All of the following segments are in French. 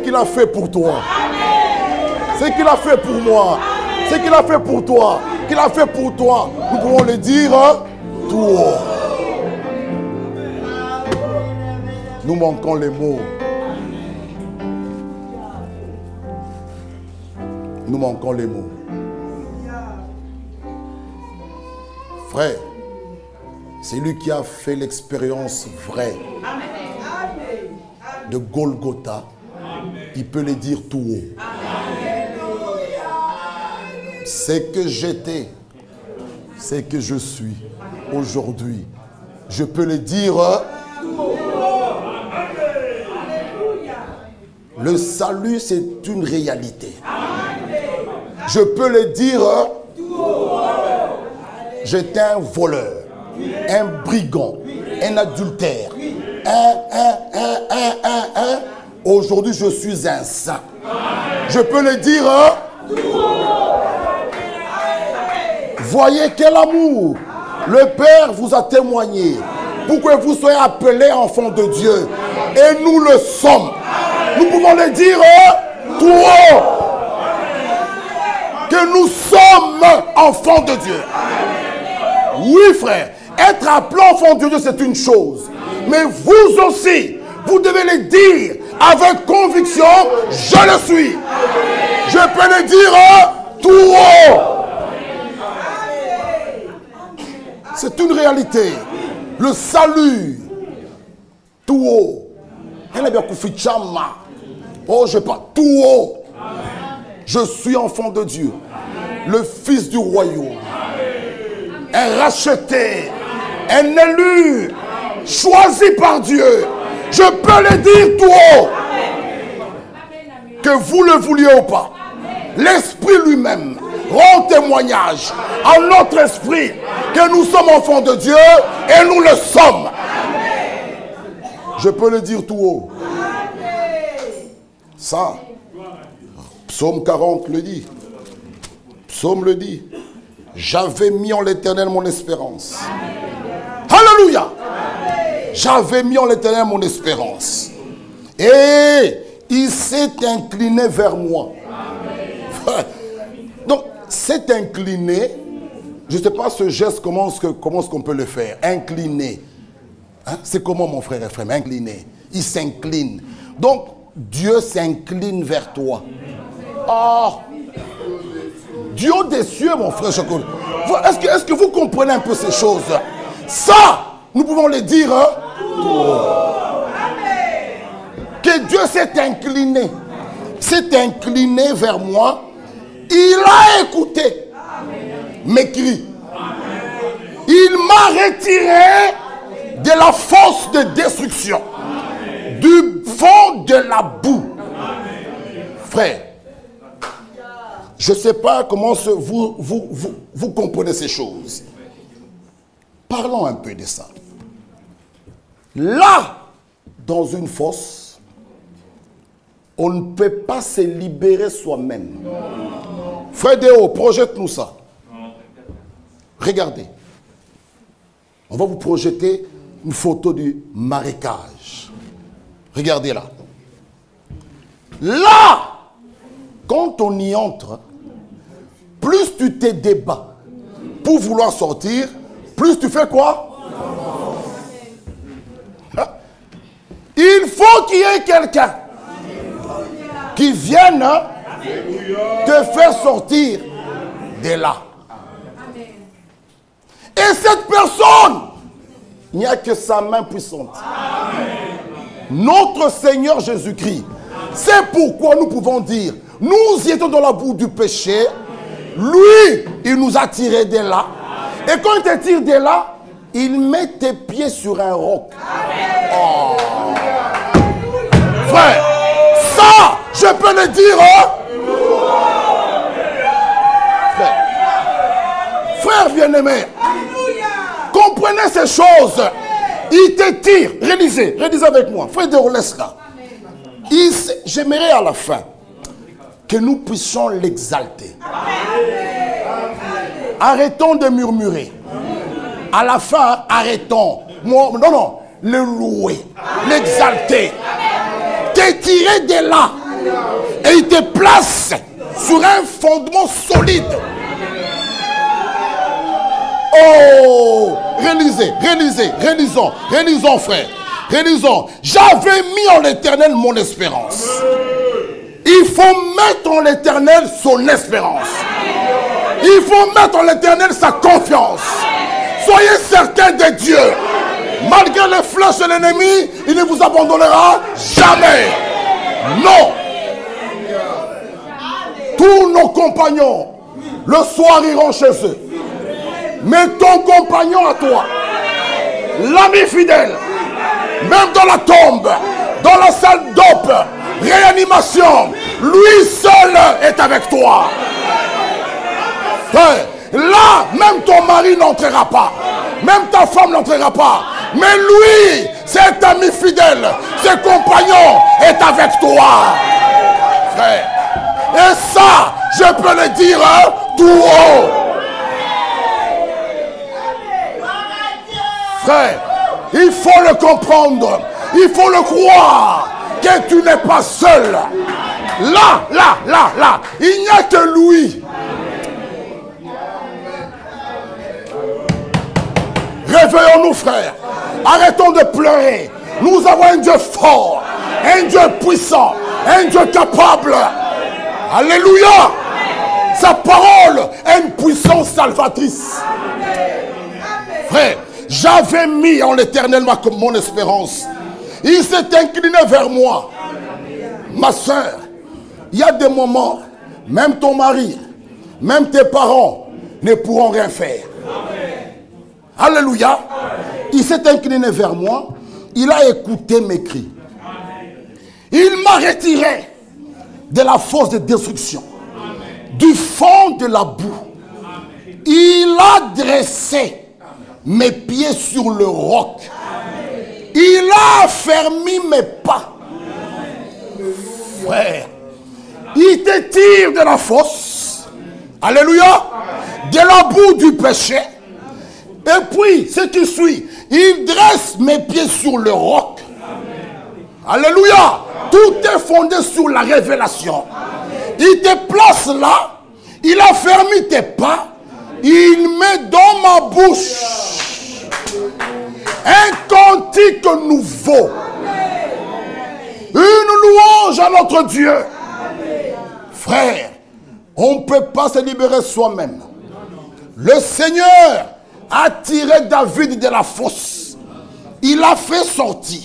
qu'il a fait pour toi. Ce qu'il a fait pour moi. Ce qu'il a fait pour toi. Qu'il a fait pour toi. Nous pouvons le dire tout haut. Nous manquons les mots. Nous manquons les mots. Frère, c'est lui qui a fait l'expérience vraie de Golgotha. Il peut le dire tout haut. C'est que j'étais, c'est que je suis aujourd'hui. Je peux le dire tout haut. Le salut, c'est une réalité. Je peux le dire tout haut. J'étais un voleur, un brigand, un adultère, Aujourd'hui, je suis un saint. Je peux le dire. Voyez quel amour le Père vous a témoigné pour que vous soyez appelés enfants de Dieu. Et nous le sommes. Nous pouvons le dire tout haut. Que nous sommes enfants de Dieu. Oui, frère. Être appelé enfant de Dieu, c'est une chose. Mais vous aussi, vous devez le dire avec conviction, je le suis. Je peux le dire tout haut. C'est une réalité. Le salut, tout haut. Oh, je parle tout haut. Je suis enfant de Dieu, le fils du royaume, un racheté, un élu, choisi par Dieu. Je peux le dire tout haut. Que vous le vouliez ou pas, l'Esprit lui-même rend témoignage à notre esprit que nous sommes enfants de Dieu et nous le sommes. Je peux le dire tout haut. Ça, Psaume 40 le dit. Psaume le dit. J'avais mis en l'Éternel mon espérance. Alléluia. J'avais mis en l'Éternel mon espérance. Et il s'est incliné vers moi. Donc, s'est incliné, je ne sais pas ce geste, comment est-ce qu'on peut le faire? Incliné. Hein? C'est comment, mon frère et frère? Incliné. Il s'incline. Donc, Dieu s'incline vers toi. Oh! Dieu des cieux, mon frère. Est-ce que vous comprenez un peu ces choses? Ça, nous pouvons le dire. Hein? Que Dieu s'est incliné. S'est incliné vers moi. Il a écouté mes cris. Il m'a retiré de la fosse de destruction. Du fond de la boue. Frère, je ne sais pas comment vous comprenez ces choses. Parlons un peu de ça. Là, dans une fosse, on ne peut pas se libérer soi-même. Frère Déo, projette-nous ça. Regardez. On va vous projeter une photo du marécage. Regardez là. Là, quand on y entre, plus tu te débats pour vouloir sortir, plus tu fais quoi? Il faut qu'il y ait quelqu'un qui vienne te faire sortir de là. Et cette personne, il n'y a que sa main puissante. Notre Seigneur Jésus-Christ. C'est pourquoi nous pouvons dire, nous y étions dans la boue du péché. Lui, il nous a tirés de là. Et quand il te tire de là, il met tes pieds sur un roc. Oh. Frère, ça, je peux le dire. Hein? Frère bien-aimé, comprenez ces choses. Il te tire. Réalisez avec moi. Frère de laisse là. J'aimerais à la fin que nous puissions l'exalter. Arrêtons de murmurer. À la fin, arrêtons. Non, le louer, l'exalter. Te tirer de là. Et il te place sur un fondement solide. Oh, réalisons frère. Réalisons. J'avais mis en l'Éternel mon espérance. Il faut mettre en l'Éternel son espérance. Il faut mettre en l'Éternel sa confiance. Soyez certains de Dieu. Malgré les flèches de l'ennemi, il ne vous abandonnera jamais. Non. Tous nos compagnons, le soir, iront chez eux. Mais ton compagnon à toi, l'ami fidèle, même dans la tombe, dans la salle d'op, réanimation, lui seul est avec toi. Frère, là, même ton mari n'entrera pas. Même ta femme n'entrera pas. Mais lui, cet ami fidèle, ce compagnon est avec toi. Frère. Et ça, je peux le dire tout haut. Frère, il faut le comprendre. Il faut le croire. Que tu n'es pas seul. Là. Il n'y a que lui. Réveillons-nous, frères. Arrêtons de pleurer. Nous avons un Dieu fort, un Dieu puissant, un Dieu capable. Alléluia. Sa parole est une puissance salvatrice. Frère, j'avais mis en l'Éternel mon espérance. Il s'est incliné vers moi. Ma soeur, il y a des moments, même ton mari, même tes parents ne pourront rien faire. Alléluia. Il s'est incliné vers moi. Il a écouté mes cris. Il m'a retiré de la fosse de destruction, du fond de la boue. Il a dressé mes pieds sur le roc. Il a affermi mes pas. Frère, il te tire de la fosse. Alléluia. De la boue du péché. Et puis, ce qui suit, il dresse mes pieds sur le roc. Alléluia. Tout est fondé sur la révélation. Il te place là. Il a fermé tes pas. Il met dans ma bouche un cantique nouveau. Une louange à notre Dieu. Frère, on ne peut pas se libérer soi-même. Le Seigneur a tiré David de la fosse. Il a fait sortir.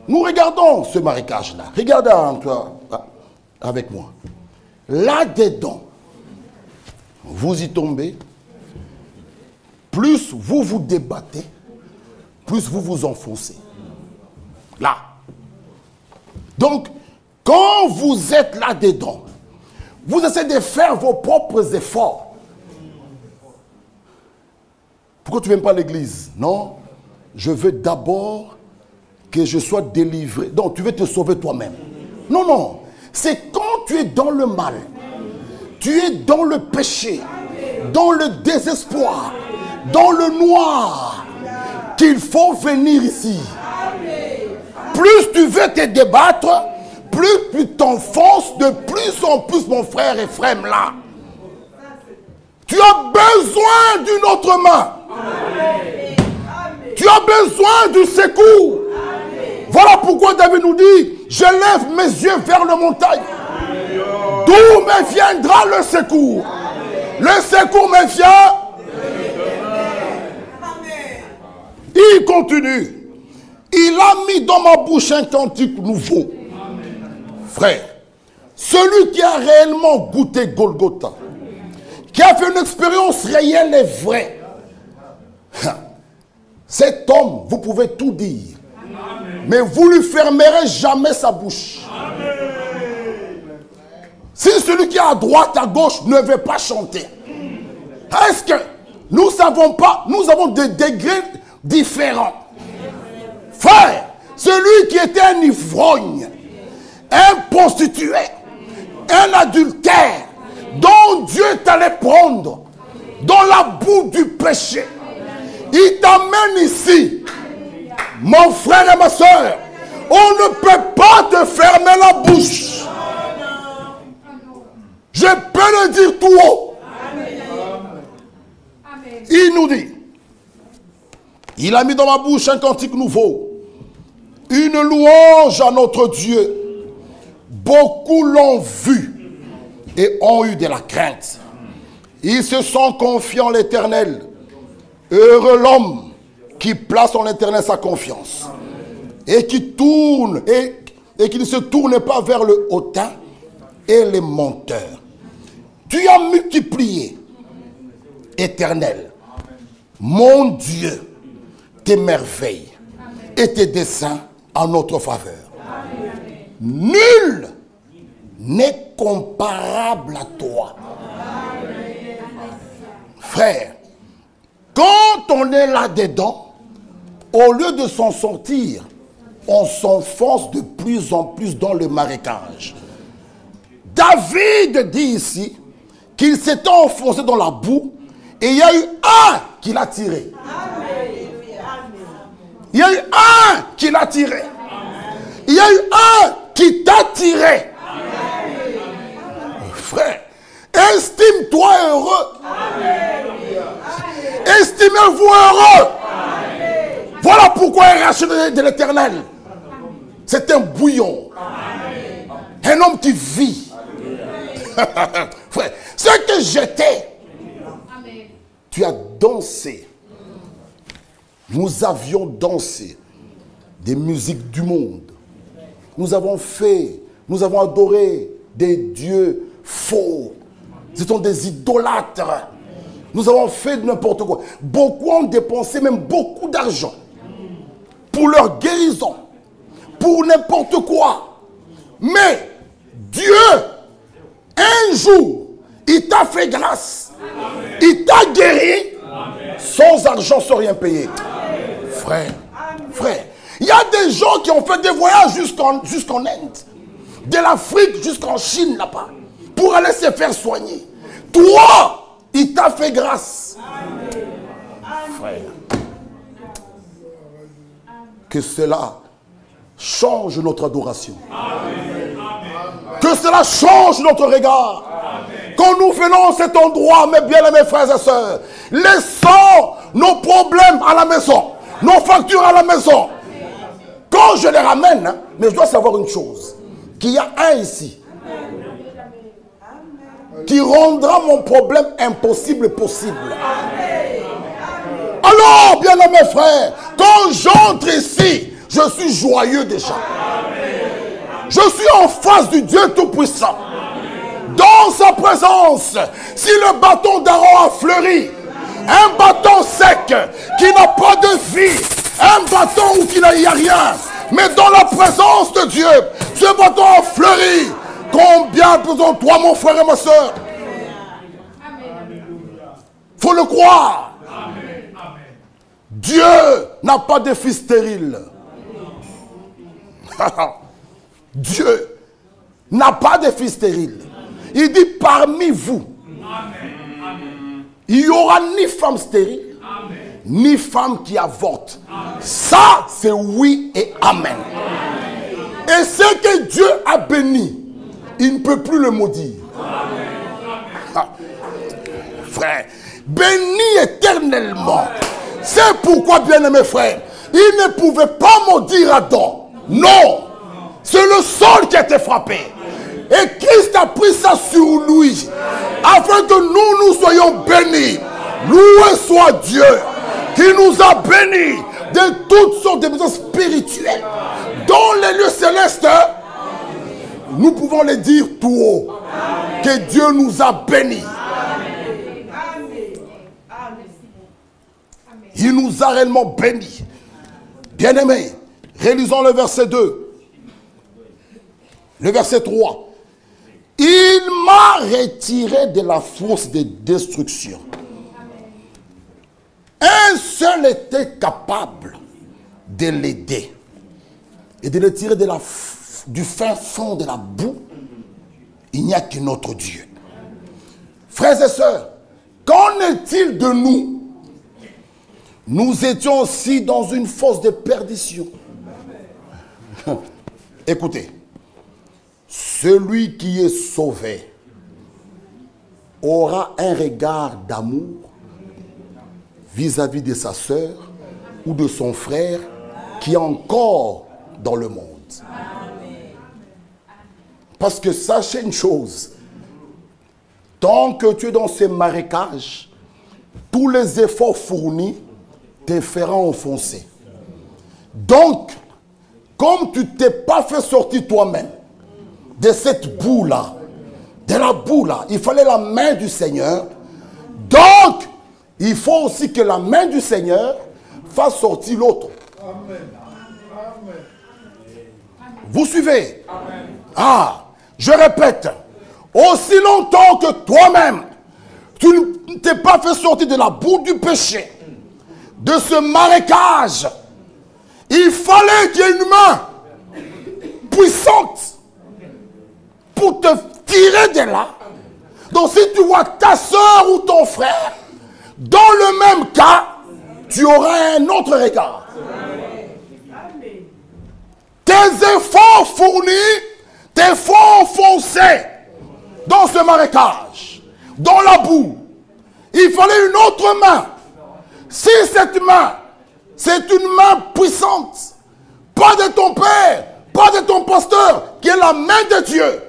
Nous regardons ce marécage-là. Regardez avec moi. Là-dedans, vous y tombez. Plus vous vous débattez, plus vous vous enfoncez. Là. Donc, quand vous êtes là-dedans, vous essayez de faire vos propres efforts. Pourquoi tu n'aimes pas l'église? Non, je veux d'abord que je sois délivré. Donc, tu veux te sauver toi-même. Non, non. C'est quand tu es dans le mal, tu es dans le péché, dans le désespoir, dans le noir, qu'il faut venir ici. Plus tu veux te débattre, plus tu t'enfonces de plus en plus, mon frère et frère là. Tu as besoin d'une autre main. Tu as besoin du secours. Voilà pourquoi David nous dit, je lève mes yeux vers le montagne. D'où me viendra le secours? Le secours me vient. Il continue. Il a mis dans ma bouche un cantique nouveau. Frère, celui qui a réellement goûté Golgotha, qui a fait une expérience réelle et vraie, cet homme, vous pouvez tout dire, mais vous ne lui fermerez jamais sa bouche. Si celui qui est à droite, à gauche ne veut pas chanter, est-ce que nous savons pas, nous avons des degrés différents. Frère, celui qui était un ivrogne, un prostitué, un adultère, dont Dieu t'allait prendre dans la boue du péché, il t'amène ici. Mon frère et ma soeur, on ne peut pas te fermer la bouche. Je peux le dire tout haut. Amen. Il nous dit, il a mis dans ma bouche un cantique nouveau, une louange à notre Dieu. Beaucoup l'ont vu et ont eu de la crainte. Ils se sont confiés en l'Éternel. Heureux l'homme qui place en l'Éternel sa confiance. Et qui tourne, et qui ne se tourne pas vers le hautain et les menteurs. Tu as multiplié, Éternel, mon Dieu, tes merveilles et tes desseins en notre faveur. Nul n'est comparable à toi. Frère, quand on est là-dedans, au lieu de s'en sortir, on s'enfonce de plus en plus dans le marécage. David dit ici qu'il s'était enfoncé dans la boue et il y a eu un qui l'a tiré. Il y a eu un qui l'a tiré. Il y a eu un qui t'a tiré. Frère, estime-toi heureux. Estimez-vous heureux. Voilà pourquoi il est racheté de l'Éternel. C'est un bouillon. Un homme qui vit. Frère, ce que j'étais, tu as dansé. Nous avions dansé des musiques du monde. Nous avons fait, nous avons adoré des dieux faux. Ce sont des idolâtres. Nous avons fait n'importe quoi. Beaucoup ont dépensé même beaucoup d'argent pour leur guérison, pour n'importe quoi. Mais Dieu, un jour, il t'a fait grâce. Amen. Il t'a guéri. Amen. Sans argent, sans rien payer. Amen. Frère, il y a des gens qui ont fait des voyages jusqu'en Inde, de l'Afrique jusqu'en Chine là-bas, pour aller se faire soigner. Toi, il t'a fait grâce. Amen. Frère, que cela change notre adoration. Amen. Que cela change notre regard. Amen. Quand nous venons à cet endroit, mes bien-aimés frères et sœurs, laissons nos problèmes à la maison, nos factures à la maison. Quand je les ramène, mais je dois savoir une chose, qu'il y a un ici qui rendra mon problème impossible possible. Alors, bien-aimés frères, quand j'entre ici, je suis joyeux déjà. Je suis en face du Dieu Tout-Puissant. Dans sa présence, si le bâton d'Aaron a fleuri, un bâton sec qui n'a pas de vie, un bâton où il n'y a rien, mais dans la présence de Dieu, ce bâton a fleuri. Combien besoin toi, mon frère et ma soeur? Il faut le croire. Dieu n'a pas de fils stérile. Dieu n'a pas de fils stérile. Il dit parmi vous, il n'y aura ni femme stérile, ni femme qui avorte. Ça, c'est oui et amen. Et ce que Dieu a béni, il ne peut plus le maudire. Frère, béni éternellement. C'est pourquoi, bien-aimés frères, il ne pouvait pas maudire Adam. Non. C'est le sol qui a été frappé. Et Christ a pris ça sur lui. Afin que nous soyons bénis. Loué soit Dieu qui nous a bénis de toutes sortes de besoins spirituels. Dans les lieux célestes, nous pouvons le dire tout haut. Que Dieu nous a bénis. Il nous a réellement bénis. Bien-aimés, réalisons le verset 2. Le verset 3. Il m'a retiré de la fosse de destruction. Un seul était capable de l'aider et de le tirer du fin fond de la boue. Il n'y a que notre Dieu. Frères et sœurs, qu'en est-il de nous? Nous étions aussi dans une fosse de perdition. Écoutez, celui qui est sauvé aura un regard d'amour vis-à-vis de sa sœur ou de son frère qui est encore dans le monde. Parce que sachez une chose, tant que tu es dans ces marécages, tous les efforts fournis te feront enfoncer. Donc, comme tu ne t'es pas fait sortir toi-même de cette boue-là, de la boue-là, il fallait la main du Seigneur. Donc, il faut aussi que la main du Seigneur fasse sortir l'autre. Vous suivez? Ah, je répète, aussi longtemps que toi-même, tu ne t'es pas fait sortir de la boue du péché, de ce marécage, il fallait qu'il y ait une main puissante pour te tirer de là. Donc si tu vois ta soeur ou ton frère, dans le même cas, tu auras un autre regard. Tes efforts fournis te font enfoncer dans ce marécage, dans la boue. Il fallait une autre main. Si cette main, c'est une main puissante, pas de ton père, pas de ton pasteur, qui est la main de Dieu,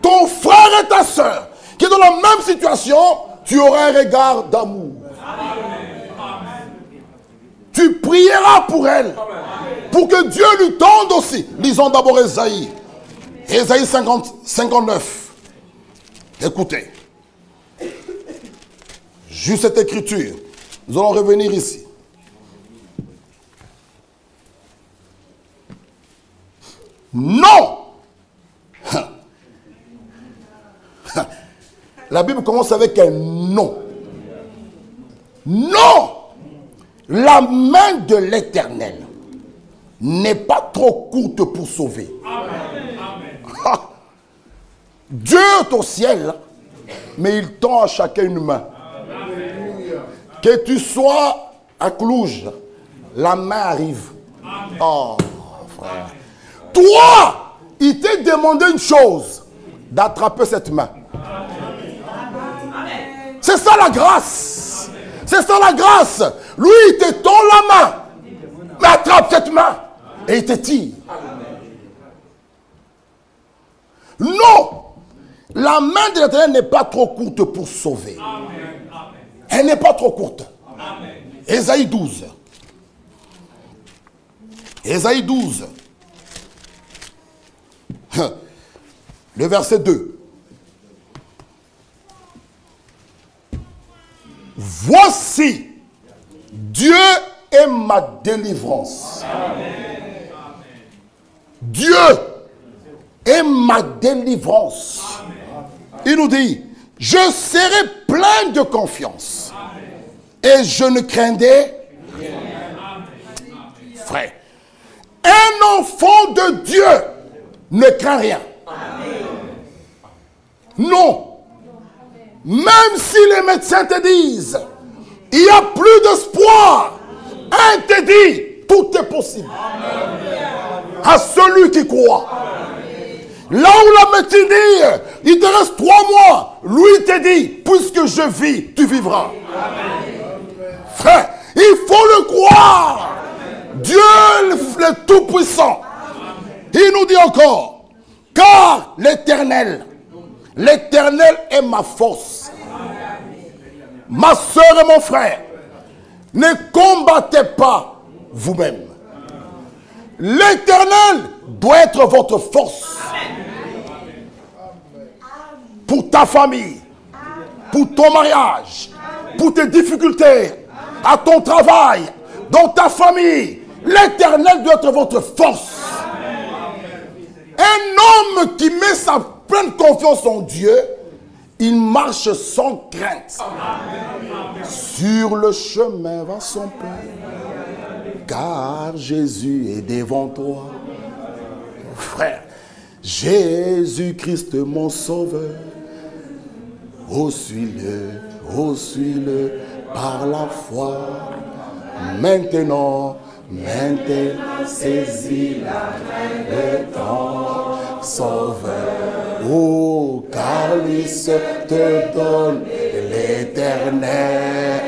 ton frère et ta soeur, qui est dans la même situation, tu auras un regard d'amour. Tu prieras pour elle, pour que Dieu lui tende aussi. Lisons d'abord Ésaïe. Ésaïe 59. Écoutez. Juste cette écriture. Nous allons revenir ici. Non. La Bible commence avec un non. Non. La main de l'Éternel n'est pas trop courte pour sauver. Amen. Dieu est au ciel, mais il tend à chacun une main. Amen. Que tu sois à Cluj, la main arrive. Amen. Oh, frère. Toi, il t'a demandé une chose, d'attraper cette main. C'est ça la grâce. C'est ça la grâce. Lui, il te tend la main. Mais attrape cette main. Et il te tire. Non. La main de l'Éternel n'est pas trop courte pour sauver. Elle n'est pas trop courte. Ésaïe 12. Ésaïe 12. Le verset 2. Voici, Dieu est ma délivrance. Amen. Dieu est ma délivrance. Amen. Il nous dit, je serai plein de confiance. Amen. Et je ne craindrai rien. Frère, un enfant de Dieu ne craint rien. Amen. Non. Même si les médecins te disent, il n'y a plus d'espoir, un te dit, tout est possible. Amen. À celui qui croit. Amen. Là où la médecine dit, il te reste 3 mois, lui te dit, puisque je vis, tu vivras. Amen. Frère, il faut le croire. Amen. Dieu le Tout-Puissant. Il nous dit encore, car l'Éternel est ma force. Ma soeur et mon frère, ne combattez pas vous-même. L'Éternel doit être votre force. Pour ta famille, pour ton mariage, pour tes difficultés, à ton travail, dans ta famille. L'Éternel doit être votre force. Un homme qui met sa pleine confiance en Dieu, il marche sans crainte. Amen. Sur le chemin va son Père, car Jésus est devant toi. Frère, Jésus-Christ mon sauveur, ô suis-le par la foi. Maintenant, saisis la main de ton sauveur. Oh, car lui seul te donne l'éternel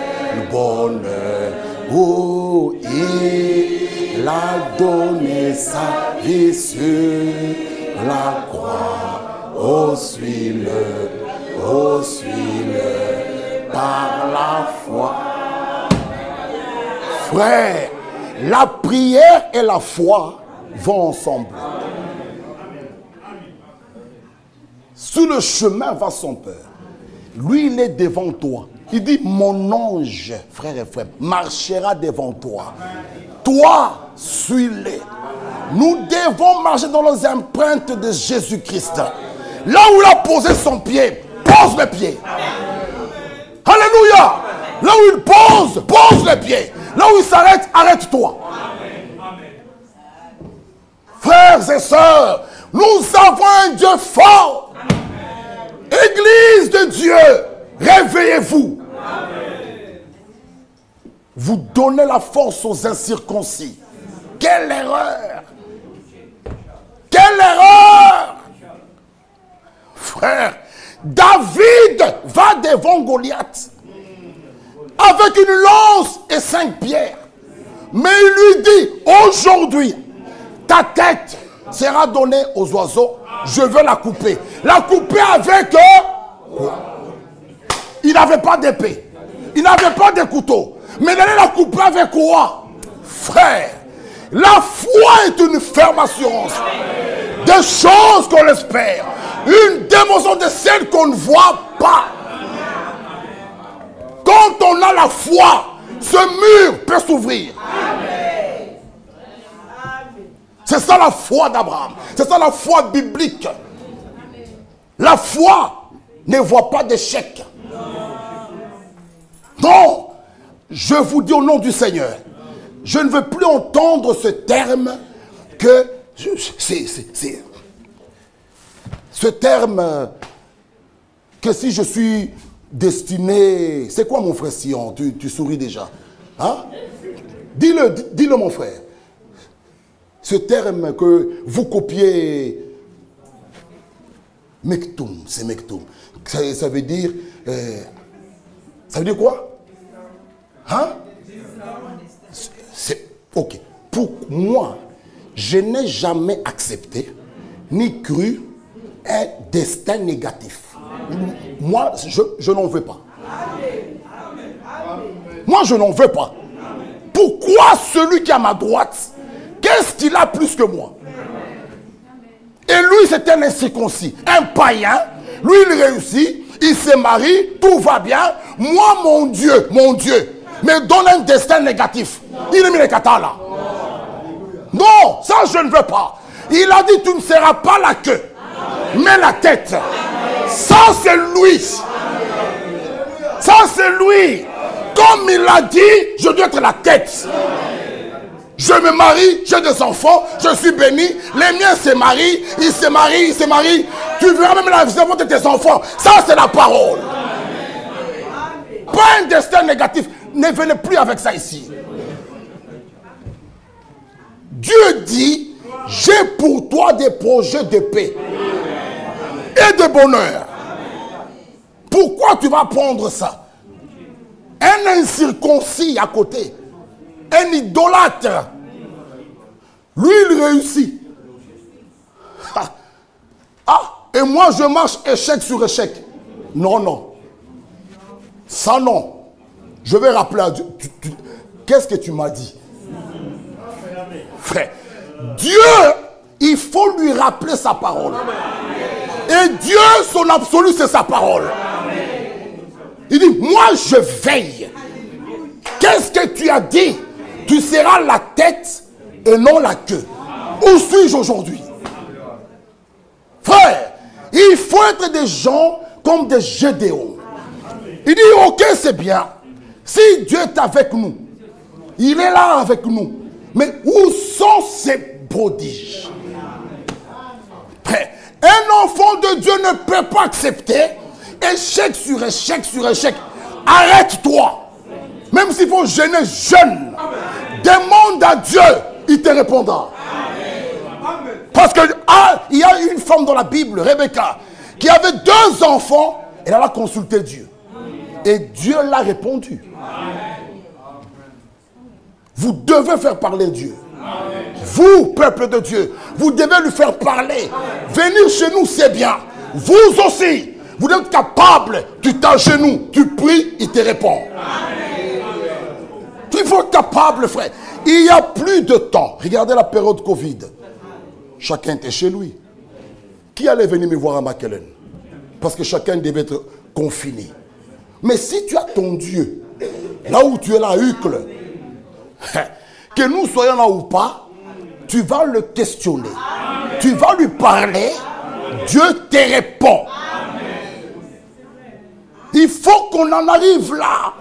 bonheur. Oh, il a donné sa vie sur la croix. Oh, suis-le par la foi. Frère, la prière et la foi vont ensemble. Sur le chemin va son père. Lui, il est devant toi. Il dit, mon ange, frère et frère, marchera devant toi. Toi, suis-le. Nous devons marcher dans les empreintes de Jésus-Christ. Là où il a posé son pied, pose le pied. Alléluia. Là où il pose le pied. Là où il s'arrête, arrête-toi. Frères et sœurs, nous avons un Dieu fort. Église de Dieu, réveillez-vous. Vous donnez la force aux incirconcis. Quelle erreur! Quelle erreur! Frère, David va devant Goliath avec une lance et 5 pierres. Mais il lui dit, aujourd'hui, ta tête sera donnée aux oiseaux. Je veux la couper. La couper avec quoi? Il n'avait pas d'épée. Il n'avait pas de couteau. Mais il allait la couper avec quoi? Frère, la foi est une ferme assurance des choses qu'on espère. Une démonstration de celles qu'on ne voit pas. Quand on a la foi, ce mur peut s'ouvrir. C'est ça la foi d'Abraham. C'est ça la foi biblique. La foi ne voit pas d'échec. Non. Je vous dis au nom du Seigneur, je ne veux plus entendre ce terme que... Ce terme que si je suis destiné... C'est quoi mon frère Sion? Tu souris déjà. Hein? Dis-le mon frère. Ce terme que vous copiez... Mektoum, c'est Mektoum. Ça veut dire... ça veut dire quoi? Hein? Ok. Pour moi, je n'ai jamais accepté ni cru un destin négatif. Moi, je n'en veux pas. Moi, je n'en veux pas. Pourquoi celui qui est à ma droite, qu'est-ce qu'il a plus que moi? Et lui, c'est un incirconcis, un païen. Lui, il réussit, il se marie, tout va bien. Moi, mon Dieu, me donne un destin négatif. Il est mis les katas là. Non, ça je ne veux pas. Il a dit, tu ne seras pas la queue, mais la tête. Ça c'est lui. Ça c'est lui. Comme il a dit, je dois être la tête. Je me marie, j'ai des enfants, je suis béni. Les miens se marient, ils se marient. Tu verras même la vie de tes enfants. Ça c'est la parole. Pas un destin négatif. Ne venez plus avec ça ici. Dieu dit, j'ai pour toi des projets de paix et de bonheur. Pourquoi tu vas prendre ça? Un incirconcis à côté, un idolâtre, lui il réussit. Et moi je marche échec sur échec. Non. Ça non. Je vais rappeler à Dieu. Qu'est-ce que tu m'as dit? Frère, Dieu, il faut lui rappeler sa parole. Et Dieu, son absolu, c'est sa parole. Il dit, moi je veille. Qu'est-ce que tu as dit? Tu seras la tête et non la queue. Où suis-je aujourd'hui? Frère, il faut être des gens comme des Gédéons. Il dit, ok, c'est bien. Si Dieu est avec nous, il est là avec nous. Mais où sont ces prodiges? Un enfant de Dieu ne peut pas accepter échec sur échec sur échec. Arrête-toi. Même s'il faut gêner jeune, demande à Dieu, il te répondra. Parce que il y a une femme dans la Bible, Rebecca, qui avait 2 enfants. Elle a consulté Dieu. Et Dieu l'a répondu. Vous devez faire parler Dieu. Vous, peuple de Dieu, vous devez lui faire parler. Venir chez nous, c'est bien. Vous aussi, vous êtes capable. Tu t'agenouilles, tu pries, il te répond. Il faut être capable, frère. Il n'y a plus de temps. Regardez la période Covid. Chacun était chez lui. Qui allait venir me voir à Maquelen? Parce que chacun devait être confiné. Mais si tu as ton Dieu, là où tu es là, Hucle, que nous soyons là ou pas, tu vas le questionner. Tu vas lui parler. Dieu te répond. Il faut qu'on en arrive là.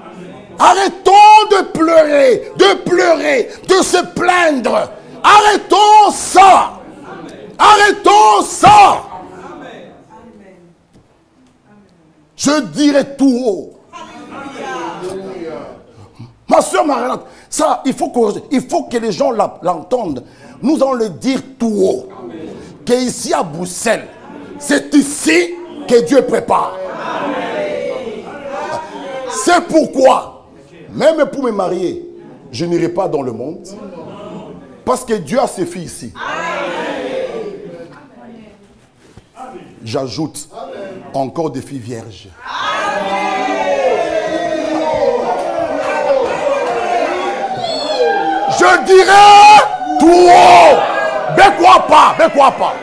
Arrêtons de pleurer, de se plaindre. Arrêtons ça. Arrêtons ça. Je dirai tout haut. Ma soeur Marie-Renate, ça, il faut que les gens l'entendent. Nous allons le dire tout haut. Qu'ici à Bruxelles, c'est ici que Dieu prépare. C'est pourquoi, même pour me marier, je n'irai pas dans le monde. Parce que Dieu a ses filles ici. J'ajoute encore des filles vierges. Je dirais tout haut. Bekwa pas.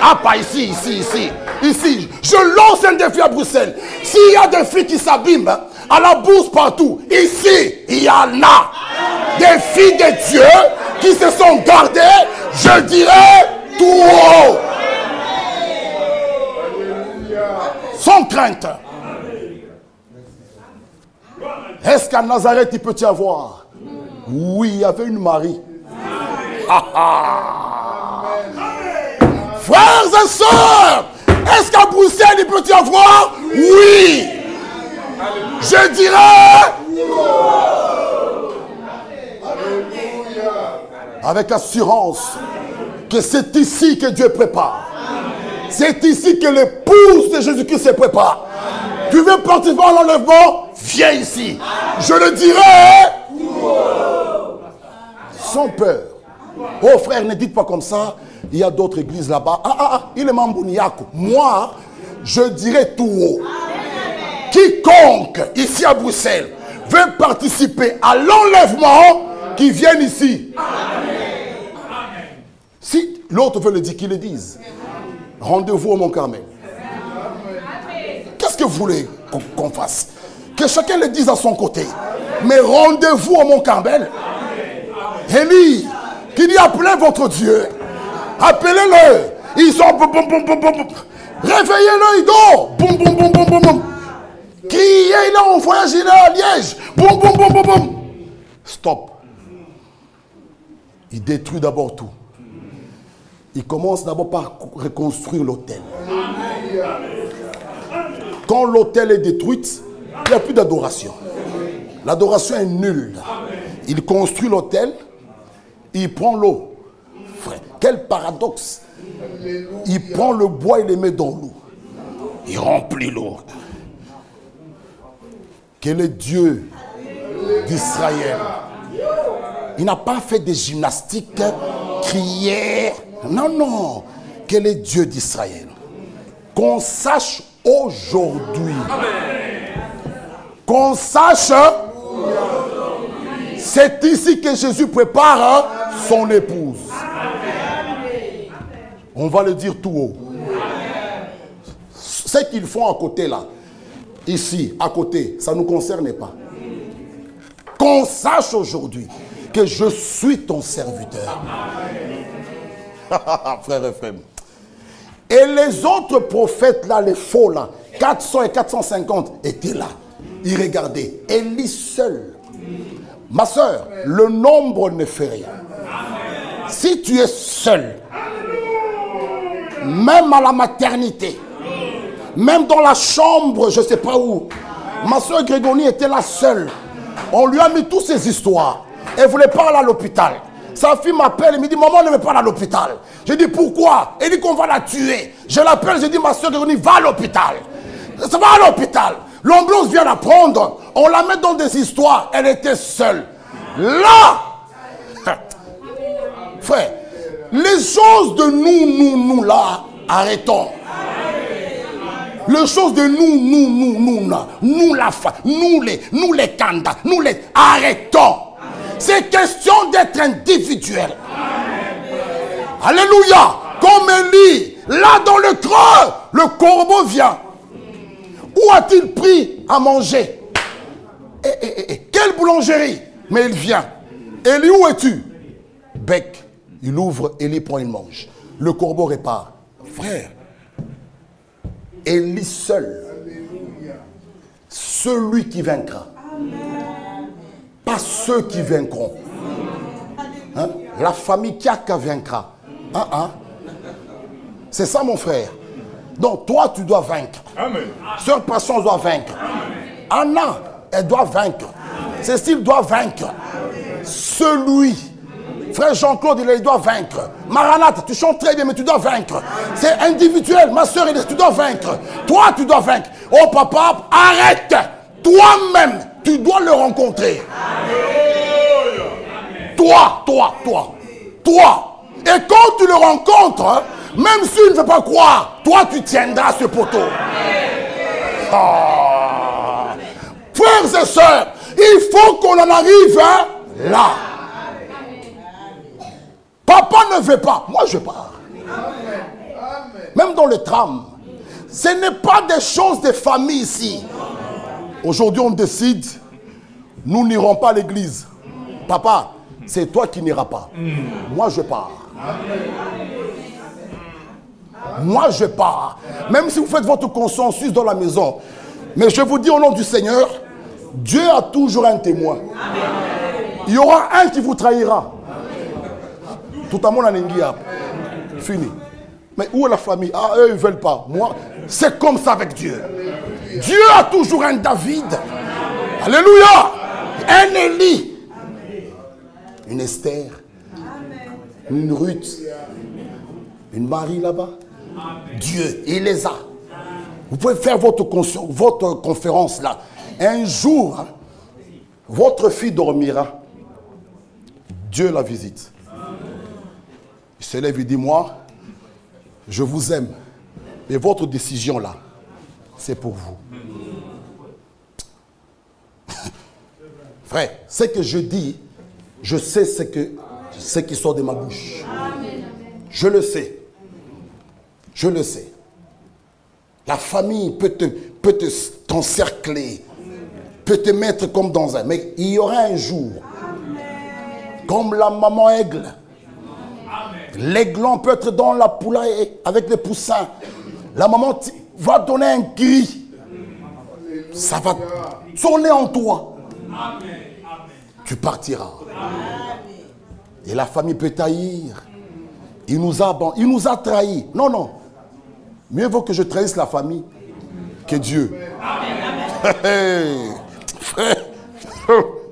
Ah, pas ici. Ici, je lance un défi à Bruxelles. S'il y a des filles qui s'abîment à la bourse partout, ici, il y en a des filles de Dieu qui se sont gardées, je dirais tout haut. Sans crainte. Est-ce qu'à Nazareth, il peut y avoir? Oui, il y avait une Marie. Frères et sœurs, est-ce qu'à Bruxelles, il peut y avoir? Oui. Je dirais avec assurance que c'est ici que Dieu prépare. C'est ici que l'épouse de Jésus-Christ se prépare. Tu veux participer à l'enlèvement? Viens ici. Je le dirai sans peur. Oh frère, ne dites pas comme ça. Il y a d'autres églises là-bas. Il est Mambouniakou. Moi, je dirai tout haut. Quiconque ici à Bruxelles veut participer à l'enlèvement, qui vienne ici. Si l'autre veut le dire, qu'il le dise. Rendez-vous au Mont-Carmel. Qu'est-ce que vous voulez qu'on fasse? Que chacun le dise à son côté. Mais rendez-vous au Mont-Carmel. Élie, qui dit appelez votre Dieu. Appelez-le. Ils sont boum, boum, boum, boum, boum. Réveillez-le, il dort. Boum, boum, boum, boum, boum, boum. Criez, il est en voyage, il est à Liège. Boum, boum, boum, boum, boum. Stop. Il détruit d'abord tout. Il commence d'abord par reconstruire l'autel. Quand l'autel est détruit, il n'y a plus d'adoration. L'adoration est nulle. Il construit l'autel, il prend l'eau. Frère, quel paradoxe. Il prend le bois et le met dans l'eau. Il remplit l'eau. Quel est Dieu d'Israël? Il n'a pas fait des gymnastiques, crier. Non, non. Quel est Dieu d'Israël? Qu'on sache aujourd'hui. Qu'on sache. C'est ici que Jésus prépare son épouse. On va le dire tout haut. Ce qu'ils font à côté là, ici, à côté, ça ne nous concerne pas. Qu'on sache aujourd'hui que je suis ton serviteur. Frère et frère. Et les autres prophètes là, les faux là, 400 et 450 étaient là. Ils regardaient. Élie seul. Ma soeur, le nombre ne fait rien. Si tu es seul, même à la maternité, même dans la chambre, je ne sais pas où, ma soeur Grégonie était là seule. On lui a mis toutes ces histoires. Elle voulait pas aller à l'hôpital. Sa fille m'appelle et me dit, maman ne veut pas aller à l'hôpital. Je dis, pourquoi? Elle dit qu'on va la tuer. Je l'appelle, je dis, ma soeur Véronique, va à l'hôpital. Ça va à l'hôpital. L'ambulance vient la prendre. On la met dans des histoires. Elle était seule. Là, frère, les choses de nous là, arrêtons. Les choses de nous la femme, nous les candidats, arrêtons. C'est question d'être individuel. Alléluia. Comme Élie, là dans le creux, le corbeau vient. Où a-t-il pris à manger? Quelle boulangerie? Mais il vient. Élie, où es-tu? Bec. Il ouvre, Élie prend, il mange. Le corbeau répare. Frère, Élie seul, celui qui vaincra. Pas ceux qui vaincront. Hein? La famille qui a qu'à vaincra. C'est ça mon frère. Donc toi tu dois vaincre. Sœur Passion doit vaincre. Anna, elle doit vaincre. Cécile doit vaincre. Celui. Frère Jean-Claude, il doit vaincre. Maranatha, tu chantes très bien, mais tu dois vaincre. C'est individuel. Ma soeur, tu dois vaincre. Toi, tu dois vaincre. Oh papa, arrête. Toi-même, tu dois le rencontrer. Toi. Et quand tu le rencontres, même s'il ne veut pas croire, toi, tu tiendras ce poteau. Frères et sœurs, il faut qu'on en arrive là. Papa ne veut pas, moi je pars. Même dans le tram, ce n'est pas des choses de famille ici. Aujourd'hui on décide, nous n'irons pas à l'église. Papa, c'est toi qui n'iras pas. Moi je pars. Moi je pars. Même si vous faites votre consensus dans la maison. Mais je vous dis au nom du Seigneur, Dieu a toujours un témoin. Il y aura un qui vous trahira. Tout à mon anengia. Fini. Mais où est la famille? Ah, eux, ils ne veulent pas. Moi, c'est comme ça avec Dieu. Dieu a toujours un David. Alléluia. Un Élie. Une Esther. Une Ruth. Une Marie là-bas. Dieu, il les a. Vous pouvez faire votre conférence là. Un jour, votre fille dormira. Dieu la visite. Il se lève et dit, moi, je vous aime. Et votre décision là, c'est pour vous. Frère, ce que je dis, je sais ce qui sort de ma bouche. Je le sais. Je le sais. La famille peut t'encercler, peut te mettre comme dans un... Mais il y aura un jour, comme la maman aigle. L'aiglon peut être dans la poulaille avec les poussins. La maman va donner un cri. Ça va sonner en toi. Tu partiras. Et la famille peut taillir. Il nous a trahis. Non, non. Mieux vaut que je trahisse la famille que Dieu.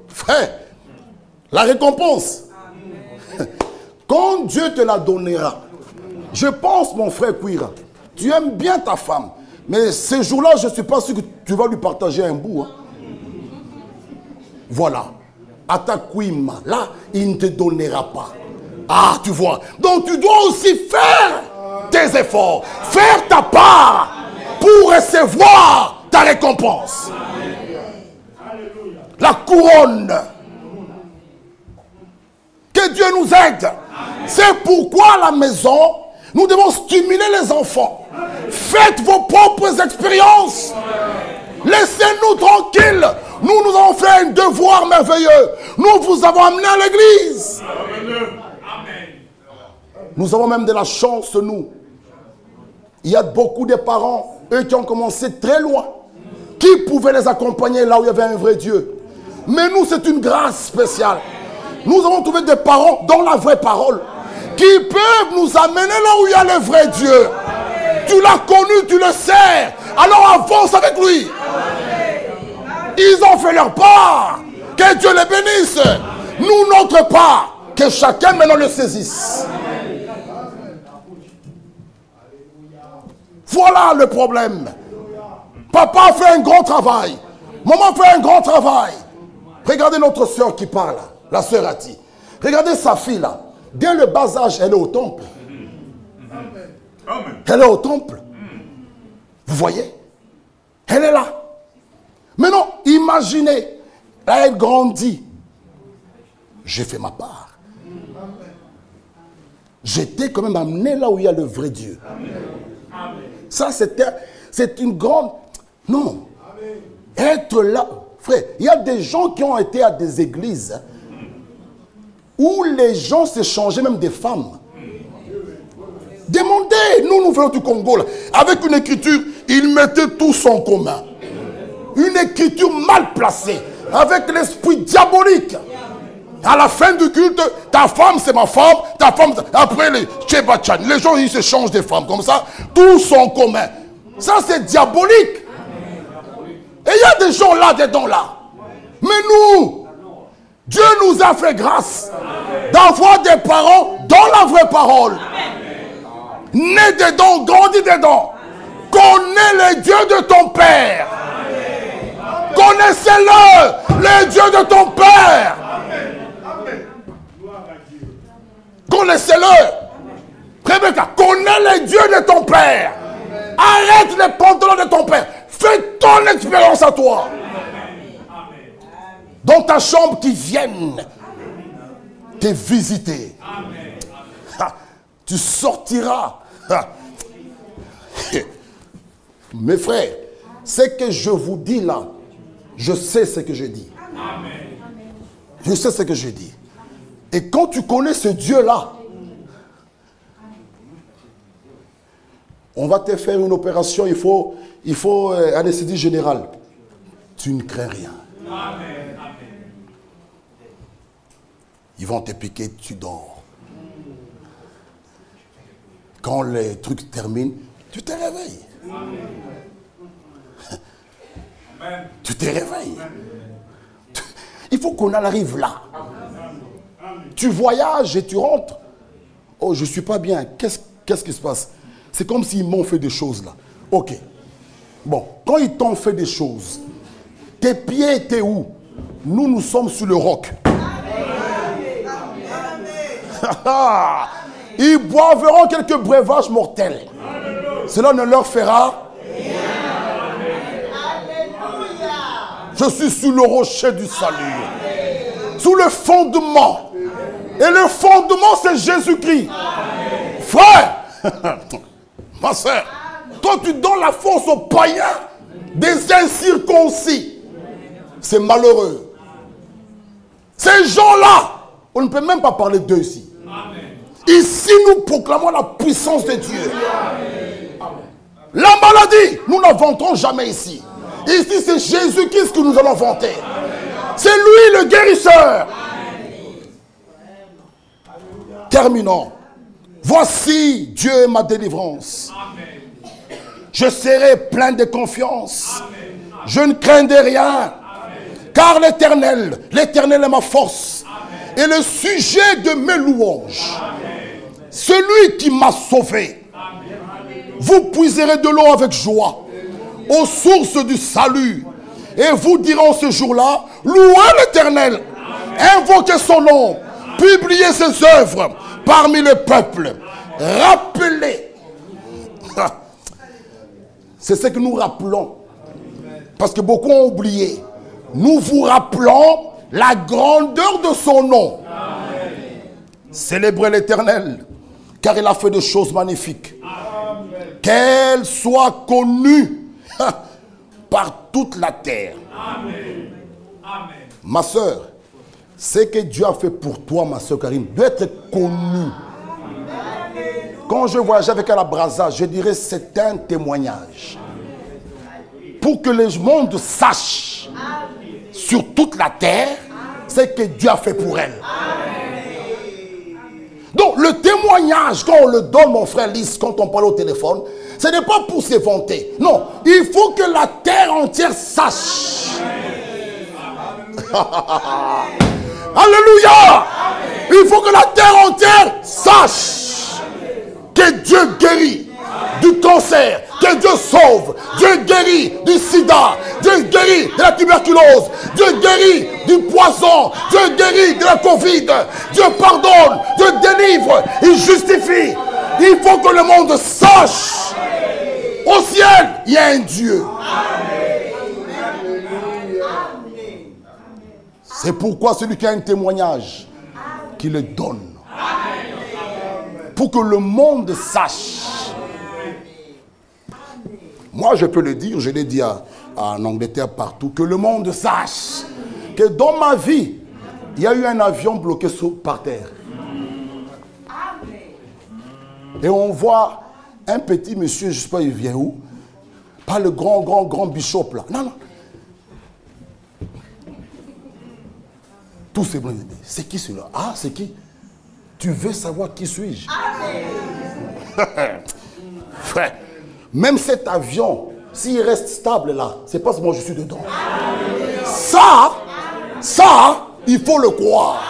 Frère, la récompense. Quand Dieu te la donnera, je pense, mon frère Kouira, tu aimes bien ta femme, mais ce jour-là, je ne suis pas sûr que tu vas lui partager un bout. Hein. Voilà. À ta Kouima, là, il ne te donnera pas. Ah, tu vois. Donc, tu dois aussi faire tes efforts, faire ta part pour recevoir ta récompense. La couronne. Que Dieu nous aide. C'est pourquoi à la maison, nous devons stimuler les enfants. Faites vos propres expériences. Laissez-nous tranquilles. Nous avons fait un devoir merveilleux. Nous vous avons amené à l'église. Nous avons même de la chance, nous. Il y a beaucoup de parents, eux qui ont commencé très loin, qui pouvaient les accompagner là où il y avait un vrai Dieu. Mais nous, c'est une grâce spéciale. Nous avons trouvé des parents dans la vraie parole qui peuvent nous amener là où il y a le vrai Dieu. Tu l'as connu, tu le sais. Alors avance avec lui. Ils ont fait leur part. Que Dieu les bénisse. Nous, notre part, Que chacun maintenant le saisisse. Voilà le problème. Papa fait un grand travail. Maman fait un grand travail. Regardez notre soeur qui parle, la soeur Ati. Regardez sa fille là. Dès le bas âge, elle est au temple. Elle est au temple. Vous voyez? Elle est là. Maintenant, imaginez. Là, elle grandit. J'ai fait ma part. J'étais quand même amené là où il y a le vrai Dieu. Ça, c'est une grande... Non. Être là... Frère, il y a des gens qui ont été à des églises où les gens s'échangeaient même des femmes. Demandez, nous venons du Congo, là, avec une écriture, ils mettaient tous en commun. Une écriture mal placée, avec l'esprit diabolique. À la fin du culte, ta femme c'est ma femme, ta femme... Après les Tchébachan, les gens ils s'échangent des femmes comme ça, tous en commun. Ça c'est diabolique. Et il y a des gens là-dedans là. Mais nous, Dieu nous a fait grâce d'avoir des parents dans la vraie parole. Né dedans, grandi dedans. Connais les dieux de ton Père. Connaissez-le, les dieux de ton Père. Connaissez-le. Rebecca, connais les dieux de ton Père. Arrête les pantalons de ton Père. Fais ton expérience à toi. Dans ta chambre qui viennent te visiter. Tu sortiras. Mes frères, ce que je vous dis là, je sais ce que je dis. Je sais ce que je dis. Et quand tu connais ce Dieu-là, on va te faire une opération, il faut anesthésie générale. Tu ne crains rien. Ils vont te piquer, tu dors. Quand les trucs terminent, tu te réveilles. Tu te réveilles. Il faut qu'on en arrive là. Tu voyages et tu rentres. Oh, je ne suis pas bien. Qu'est-ce qui se passe? C'est comme s'ils m'ont fait des choses là. Ok. Bon, quand ils t'ont fait des choses, tes pieds étaient où? Nous sommes sur le roc. Ils boiveront quelques breuvages mortels. Cela ne leur fera rien. Je suis sur le rocher du salut. Sous le fondement. Et le fondement, c'est Jésus-Christ. Frère, ma soeur, toi tu donnes la force aux païens, des incirconcis. C'est malheureux. Ces gens-là, on ne peut même pas parler d'eux ici. Ici, nous proclamons la puissance de Dieu. La maladie, nous n'en vantons jamais ici. Ici, c'est Jésus-Christ que nous allons vanter. C'est lui le guérisseur. Terminons. Voici Dieu est ma délivrance. Je serai plein de confiance. Je ne craindrai rien. Car l'Éternel est ma force. Et le sujet de mes louanges. Celui qui m'a sauvé. Vous puiserez de l'eau avec joie aux sources du salut. Et vous direz ce jour-là, louez l'Éternel, invoquez son nom, publiez ses œuvres parmi les peuples. Rappelez. C'est ce que nous rappelons. Parce que beaucoup ont oublié. Nous vous rappelons la grandeur de son nom. Célébrez l'Éternel, car il a fait des choses magnifiques. Qu'elle soit connue par toute la terre. Amen. Amen. Ma soeur, ce que Dieu a fait pour toi, ma soeur Karine, doit être connu. Quand je voyageais avec elle à Brazza, je dirais c'est un témoignage. Pour que le monde sache sur toute la terre ce que Dieu a fait pour elle. Donc le témoignage, quand on le donne, mon frère Lys, quand on parle au téléphone, ce n'est pas pour se vanter. Non, il faut que la terre entière sache. Alléluia. Il faut que la terre entière sache que Dieu guérit du cancer, que Dieu sauve, Dieu guérit du sida, Dieu guérit de la tuberculose, Dieu guérit du poison, Dieu guérit de la Covid, Dieu pardonne, Dieu délivre, il justifie. Il faut que le monde sache. Au ciel, il y a un Dieu. C'est pourquoi celui qui a un témoignage, qu'il le donne. Pour que le monde sache. Moi, je peux le dire, je l'ai dit en Angleterre partout, que le monde sache que dans ma vie, il y a eu un avion bloqué par terre. Et on voit un petit monsieur, je ne sais pas, il vient où? Pas le grand bishop là. Non, non. Tous ces blancs, c'est qui celui-là? Ah, c'est qui? Tu veux savoir qui suis-je? Frère, même cet avion, s'il reste stable là, c'est parce que moi je suis dedans. Ça, il faut le croire.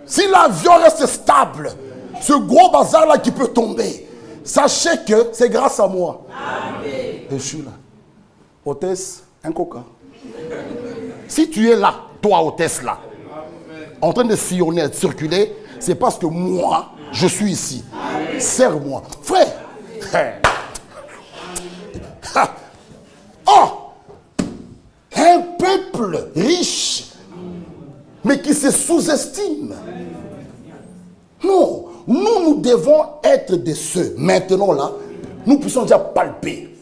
Si l'avion reste stable, ce gros bazar là qui peut tomber, sachez que c'est grâce à moi. Et je suis là. Hôtesse, un coca. Si tu es là, toi hôtesse là, en train de sillonner, de circuler, c'est parce que moi, je suis ici. Serre-moi. Frère. Oh! Un peuple riche, mais qui se sous-estime. Non, nous devons être de ceux, maintenant là, nous puissions déjà palper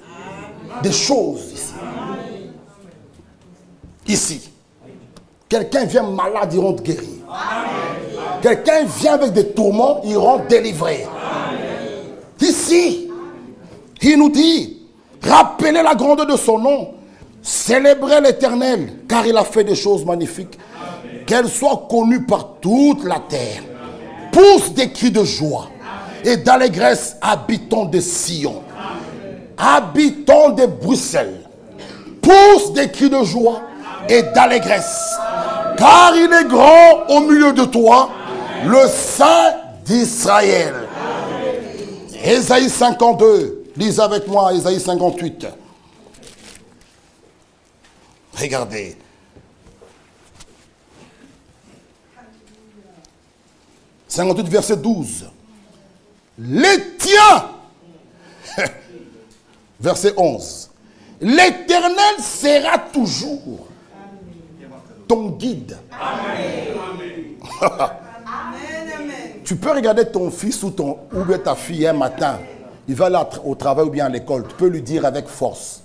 des choses ici. Ici. Quelqu'un vient malade, ils rentrent guéris. Quelqu'un vient avec des tourments, ils rentrent délivrés. Ici, il nous dit, rappelez la grandeur de son nom, célébrez l'Éternel, car il a fait des choses magnifiques. Qu'elle soit connue par toute la terre. Pousse des cris de joie et d'allégresse, habitants de Sion, habitants de Bruxelles. Pousse des cris de joie et d'allégresse, car il est grand au milieu de toi, le Saint d'Israël. Ésaïe 52, lisez avec moi Ésaïe 58. Regardez. « 58 verset 12. Les tiens. Verset 11. L'Éternel sera toujours ton guide. Tu peux regarder ton fils ou bien ta fille un matin. Il va aller au travail ou bien à l'école. Tu peux lui dire avec force.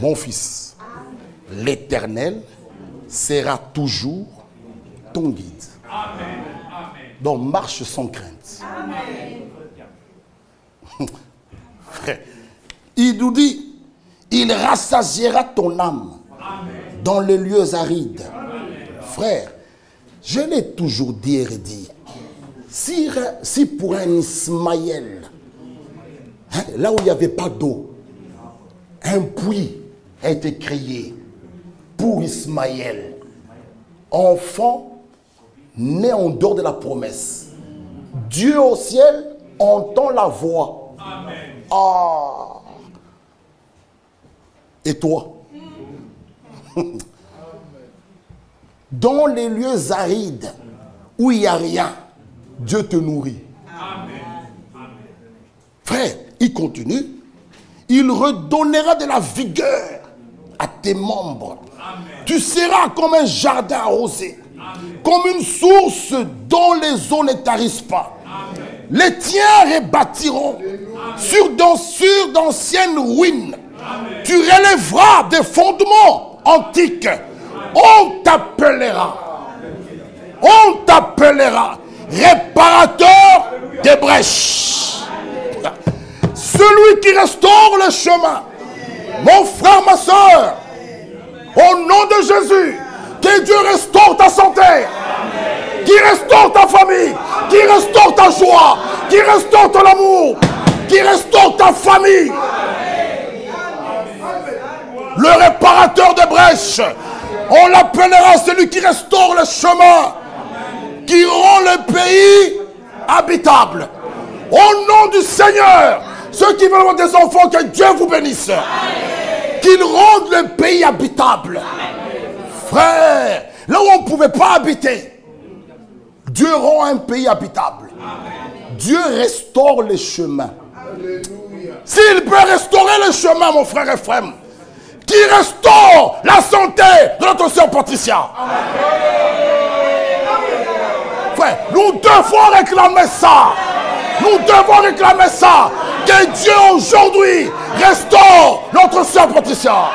Mon fils, l'Éternel sera toujours ton guide. Donc marche sans crainte. Frère, il nous dit, il rassasiera ton âme dans les lieux arides. Frère, je l'ai toujours dit et redit. Si pour un Ismaël, là où il n'y avait pas d'eau, un puits a été créé pour Ismaël, enfant né en dehors de la promesse. Dieu au ciel entend la voix. Ah. Et toi? Dans les lieux arides où il n'y a rien, Dieu te nourrit. Frère, il continue. Il redonnera de la vigueur à tes membres. Tu seras comme un jardin arrosé, comme une source dont les eaux ne tarissent pas. Les tiens rebâtiront sur d'anciennes ruines. Tu relèveras des fondements antiques. On t'appellera réparateur des brèches. Celui qui restaure le chemin. Mon frère, ma soeur, au nom de Jésus, que Dieu restaure ta santé, qui restaure ta famille, qui restaure ta joie, qui restaure ton amour, qui restaure ta famille. Le réparateur des brèches, on l'appellera celui qui restaure le chemin. qui rend le pays habitable. Au nom du Seigneur, ceux qui veulent avoir des enfants, que Dieu vous bénisse. Qu'il rende le pays habitable. Frère, là où on ne pouvait pas habiter, Dieu rend un pays habitable. Dieu restaure les chemins. S'il peut restaurer les chemins, mon frère et frère, qu'il restaure la santé de notre sœur Patricia. Frère, nous devons réclamer ça. Nous devons réclamer ça. Que Dieu aujourd'hui restaure notre sœur Patricia.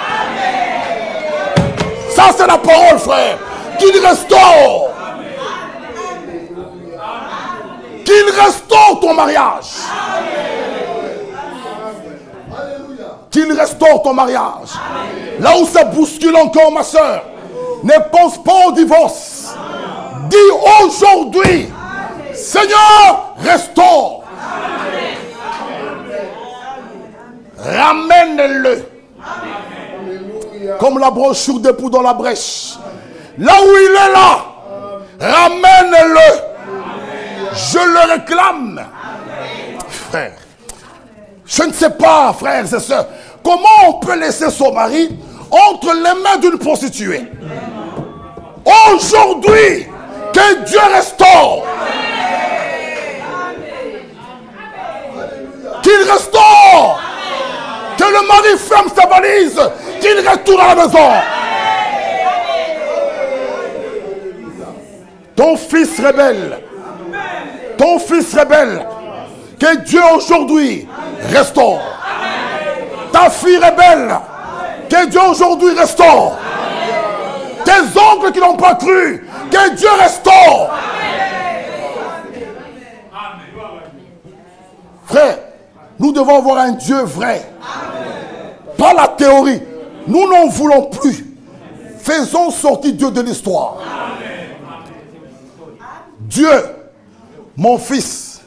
Ça c'est la parole, frère. Qu'il restaure. Qu'il restaure ton mariage. Qu'il restaure ton mariage. Là où ça bouscule encore, ma soeur, ne pense pas au divorce. Dis aujourd'hui, Seigneur, restaure. Ramène-le. Comme la brochure d'époux dans la brèche. Là où il est là, ramène-le. Je le réclame. Frère, je ne sais pas, frères et sœurs, comment on peut laisser son mari entre les mains d'une prostituée. Aujourd'hui, que Dieu restaure. Qu'il restaure. Que le mari ferme sa valise. Qu'il retourne à la maison. Ton fils rebelle. Ton fils rebelle. Que Dieu aujourd'hui restaure. Ta fille rebelle. Que Dieu aujourd'hui restaure. Tes oncles qui n'ont pas cru. Que Dieu restaure. Frère, nous devons avoir un Dieu vrai. Pas la théorie. Nous n'en voulons plus. Faisons sortir Dieu de l'histoire. Dieu, mon fils,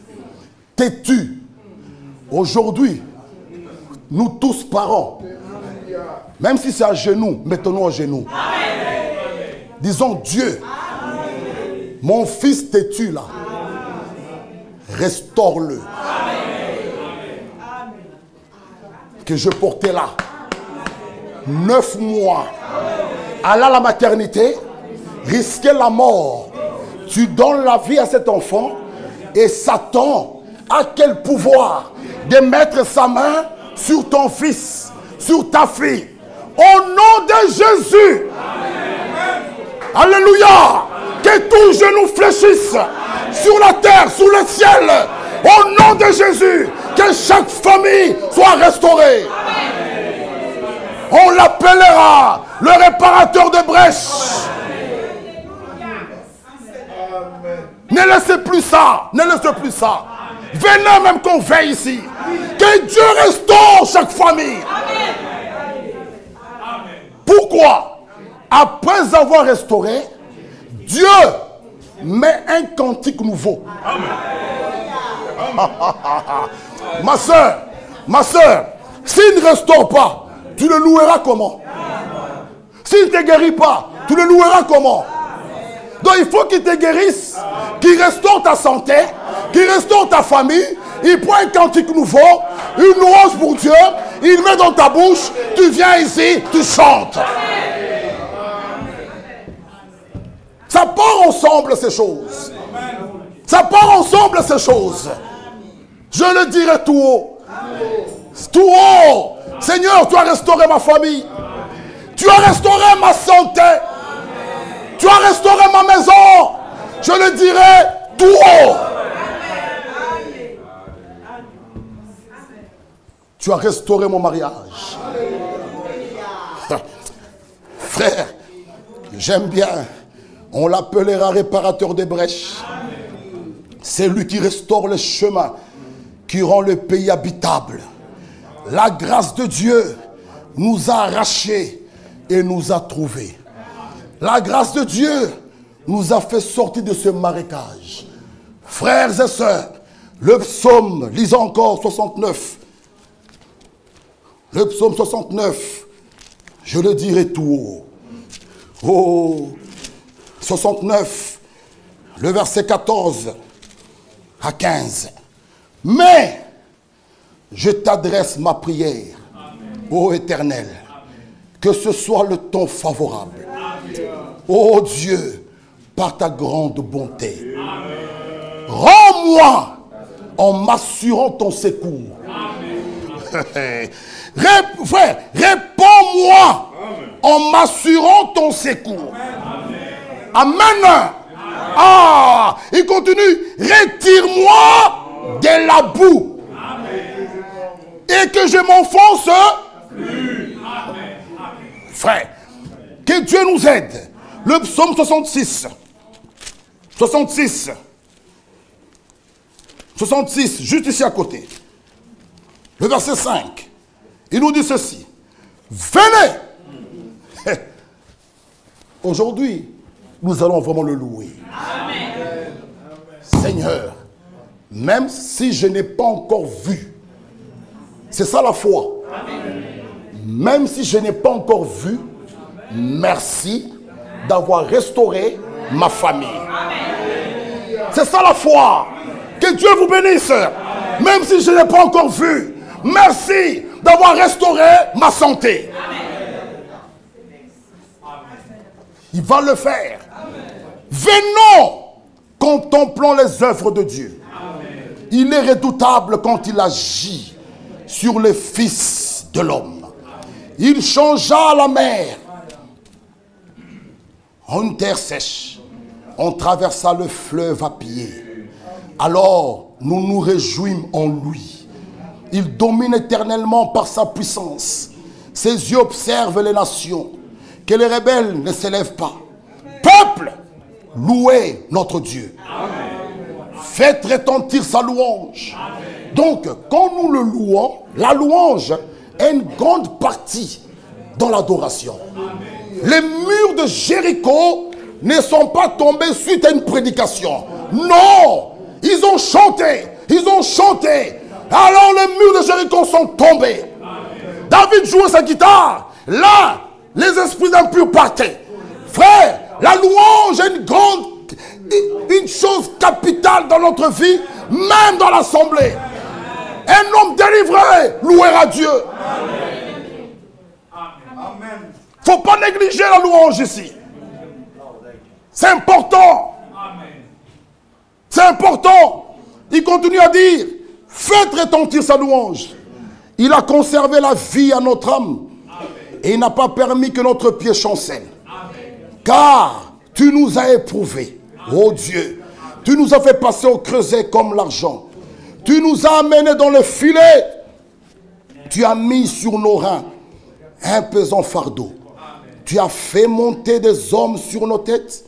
t'es-tu? Aujourd'hui, nous tous parents, même si c'est à genoux, mettons-nous à genoux. Disons, Dieu, mon fils t'es-tu là? Restaure-le. Que je portais là 9 mois, aller à la maternité, risquer la mort. Tu donnes la vie à cet enfant et Satan a quel pouvoir de mettre sa main sur ton fils, sur ta fille. Au nom de Jésus. Alléluia. Que tout genou fléchisse sur la terre, sous le ciel. Au nom de Jésus. Que chaque famille soit restaurée. On l'appellera le réparateur de brèches. Ne laissez plus ça. Ne laissez plus ça. Venez même qu'on veille ici. Que Dieu restaure chaque famille. Pourquoi? Après avoir restauré, Dieu met un cantique nouveau. Ma soeur, s'il ne restaure pas, tu le loueras comment? S'il ne te guérit pas, tu le loueras comment? Donc il faut qu'il te guérisse, qu'il restaure ta santé, qu'il restaure ta famille. Il prend un cantique nouveau, une louange pour Dieu, il met dans ta bouche, tu viens ici, tu chantes. Ça part ensemble ces choses. Ça part ensemble ces choses. Je le dirai tout haut. Tout haut. Seigneur, tu as restauré ma famille. Tu as restauré ma santé. Tu as restauré ma maison. Je le dirai tout haut. Tu as restauré mon mariage. Frère, j'aime bien. On l'appellera réparateur des brèches. C'est lui qui restaure les chemins, qui rend le pays habitable. La grâce de Dieu nous a arrachés et nous a trouvés. La grâce de Dieu nous a fait sortir de ce marécage. Frères et sœurs, le psaume, lisons encore 69. Le psaume 69, je le dirai tout haut. Oh, 69, le verset 14 à 15. Mais je t'adresse ma prière, ô Éternel, que ce soit le temps favorable. Ô Dieu, par ta grande bonté, rends-moi en m'assurant ton secours. Frère, réponds-moi en m'assurant ton secours. Amen. Ah, il continue. Retire-moi de la boue. Et que je m'enfonce plus. Frère, que Dieu nous aide. Le psaume 66. 66. 66, juste ici à côté. Le verset 5. Il nous dit ceci. Venez. Aujourd'hui, nous allons vraiment le louer. Amen. Seigneur, même si je n'ai pas encore vu, c'est ça la foi. Amen. Même si je n'ai pas encore vu, merci d'avoir restauré ma famille. C'est ça la foi. Que Dieu vous bénisse. Même si je n'ai pas encore vu, merci d'avoir restauré ma santé. Il va le faire. Venons, contemplons les œuvres de Dieu. Il est redoutable quand il agit sur les fils de l'homme. Il changea la mer en une terre sèche. On traversa le fleuve à pied. Alors, nous nous réjouissons en lui. Il domine éternellement par sa puissance. Ses yeux observent les nations. Que les rebelles ne s'élèvent pas. Peuple, louez notre Dieu. Faites retentir sa louange. Donc, quand nous le louons, la louange est une grande partie dans l'adoration. Les murs de Jéricho ne sont pas tombés suite à une prédication. Non, ils ont chanté. Ils ont chanté. Alors les murs de Jéricho sont tombés. David jouait sa guitare. Là, les esprits impurs partaient. Frère, la louange est une chose capitale dans notre vie, même dans l'assemblée. Un homme délivré louera Dieu. Il ne faut pas négliger la louange ici. C'est important. C'est important. Il continue à dire, faites retentir sa louange. Il a conservé la vie à notre âme. Et il n'a pas permis que notre pied chancelle. Car tu nous as éprouvés, ô Dieu. Tu nous as fait passer au creuset comme l'argent. Tu nous as amenés dans le filet. Tu as mis sur nos reins un pesant fardeau. Tu as fait monter des hommes sur nos têtes.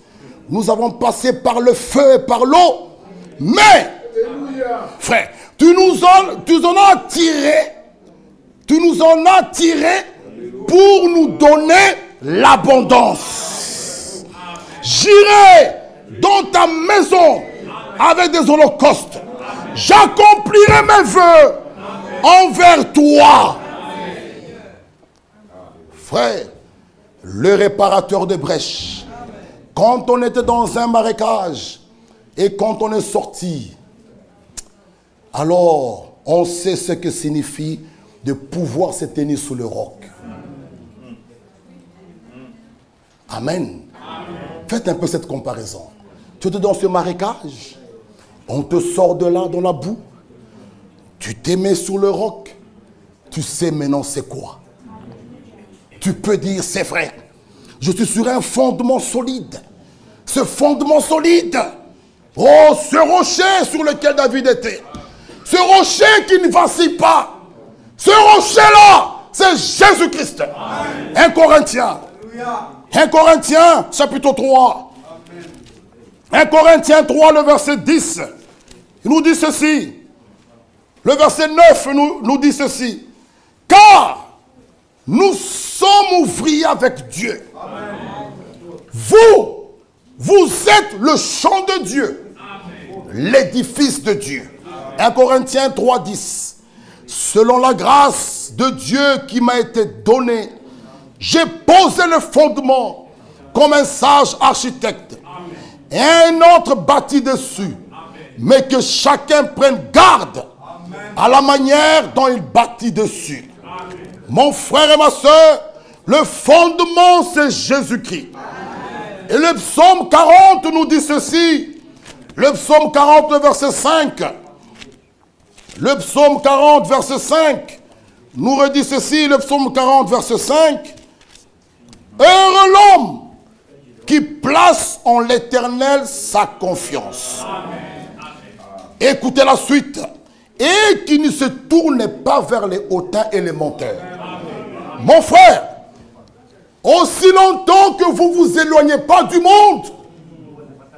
Nous avons passé par le feu et par l'eau. Mais, frère, tu nous en as tiré. Tu nous en as tiré pour nous donner l'abondance. J'irai dans ta maison avec des holocaustes. J'accomplirai mes vœux envers toi. Frère, le réparateur de brèches, quand on était dans un marécage et quand on est sorti, alors on sait ce que signifie de pouvoir se tenir sous le roc. Amen. Faites un peu cette comparaison. Tu es dans ce marécage, on te sort de là dans la boue, tu t'es mis sur le roc, tu sais maintenant c'est quoi. Tu peux dire, c'est vrai, je suis sur un fondement solide. Ce fondement solide, oh, ce rocher sur lequel David était, ce rocher qui ne vacille pas, ce rocher-là, c'est Jésus-Christ. 1 Corinthiens. 1 Corinthiens, chapitre 3. 1 Corinthiens 3, le verset 10. Il nous dit ceci. Le verset 9 nous dit ceci. Car nous sommes ouvriers avec Dieu. Vous êtes le champ de Dieu. L'édifice de Dieu. 1 Corinthiens 3, 10. Selon la grâce de Dieu qui m'a été donnée, j'ai posé le fondement comme un sage architecte. et un autre bâtit dessus. Mais que chacun prenne garde à la manière dont il bâtit dessus. Mon frère et ma soeur, le fondement c'est Jésus-Christ. Et le psaume 40 nous dit ceci. Le psaume 40 verset 5. Le psaume 40 verset 5 nous redit ceci. Le psaume 40 verset 5. Heureux l'homme qui place en l'Éternel sa confiance. Écoutez la suite. Et qui ne se tourne pas vers les hautains et les menteurs. Mon frère, aussi longtemps que vous ne vous éloignez pas du monde,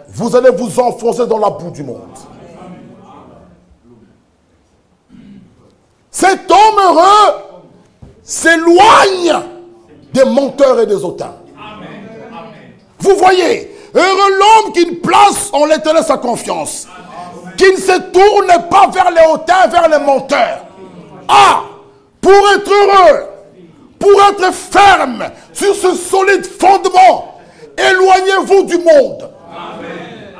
vous allez vous enfoncer dans la boue du monde. Cet homme heureux s'éloigne des menteurs et des hautains. Vous voyez, heureux l'homme qui place en l'Éternel sa confiance, qui ne se tourne pas vers les hautains, vers les menteurs. Ah, pour être heureux, pour être ferme sur ce solide fondement, éloignez-vous du monde. Amen.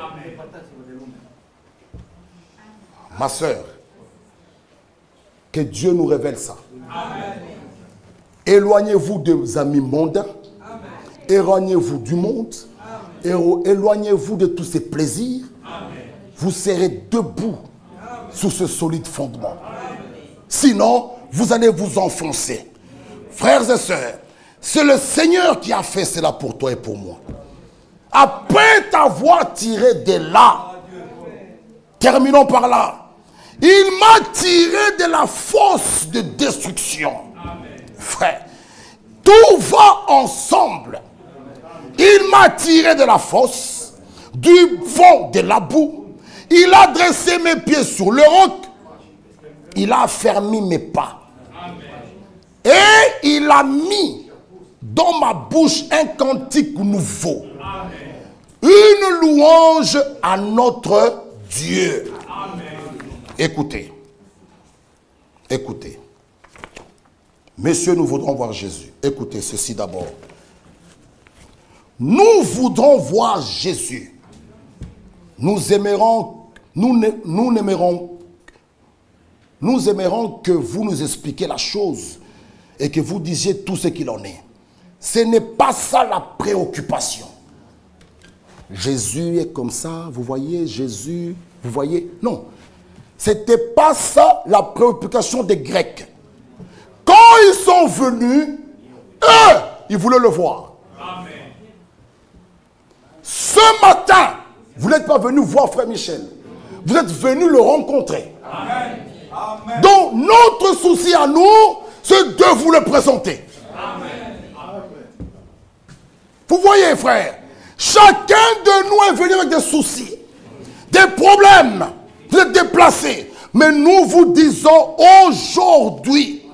Ma soeur, que Dieu nous révèle ça. Éloignez-vous des amis mondains. Éloignez-vous du monde. Éloignez-vous de tous ces plaisirs. Vous serez debout sur ce solide fondement. Sinon, vous allez vous enfoncer. Frères et sœurs, c'est le Seigneur qui a fait cela pour toi et pour moi. Après t'avoir tiré de là, terminons par là. Il m'a tiré de la fosse de destruction. Frère, tout va ensemble. Il m'a tiré de la fosse, du fond de la boue. Il a dressé mes pieds sur le roc. Il a affermi mes pas. Et il a mis dans ma bouche un cantique nouveau. Une louange à notre Dieu. Écoutez. Écoutez. Messieurs, nous voudrons voir Jésus. Écoutez ceci d'abord. Nous voudrons voir Jésus. Nous aimerons que vous nous expliquiez la chose et que vous disiez tout ce qu'il en est. Ce n'est pas ça la préoccupation. Jésus est comme ça, vous voyez, Jésus, vous voyez. Non, ce n'était pas ça la préoccupation des Grecs. Quand ils sont venus, eux, ils voulaient le voir. Amen. Ce matin, vous n'êtes pas venu voir Frère Michel. Vous êtes venu le rencontrer. Amen. Amen. Donc, notre souci à nous, c'est de vous le présenter. Amen. Vous voyez, frère, chacun de nous est venu avec des soucis, des problèmes. Vous êtes déplacés. Mais nous vous disons aujourd'hui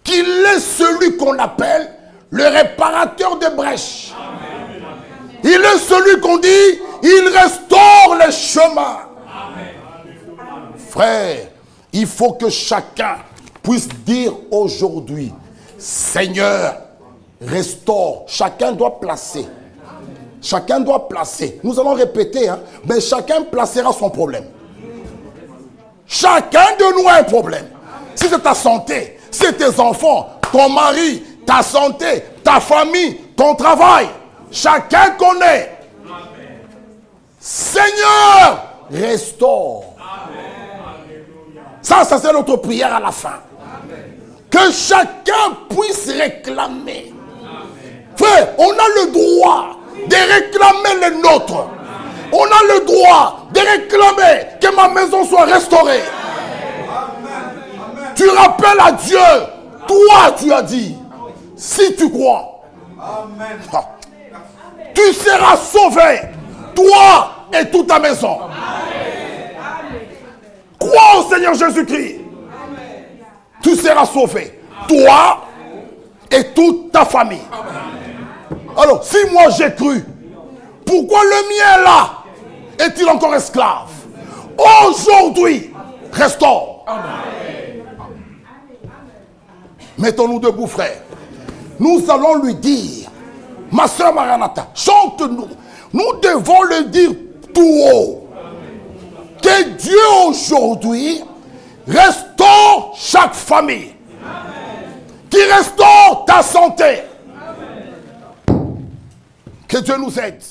qu'il est celui qu'on appelle le réparateur des brèches. Amen. Il est celui qu'on dit, il restaure les chemins. Amen. Frère, il faut que chacun puisse dire aujourd'hui, Seigneur, restaure. Chacun doit placer. Chacun doit placer. Nous allons répéter, hein, mais chacun placera son problème. Chacun de nous a un problème. Si c'est ta santé, si c'est tes enfants, ton mari, ta santé, ta famille, ton travail, chacun connaît. Seigneur, restaure. Ça c'est notre prière à la fin. Que chacun puisse réclamer. Frère, on a le droit de réclamer les nôtres. On a le droit de réclamer que ma maison soit restaurée. Amen. Tu rappelles à Dieu, toi tu as dit, si tu crois, amen, tu seras sauvé, toi et toute ta maison. Amen. Crois au Seigneur Jésus-Christ. Tu seras sauvé, toi et toute ta famille. Alors, si moi j'ai cru, pourquoi le mien là est-il encore esclave? Aujourd'hui, restaure. Mettons-nous debout, frère. Nous allons lui dire, ma soeur Maranatha, chante-nous. Nous devons le dire tout haut. Que Dieu aujourd'hui restaure chaque famille. Qui restaure ta santé. Que Dieu nous aide.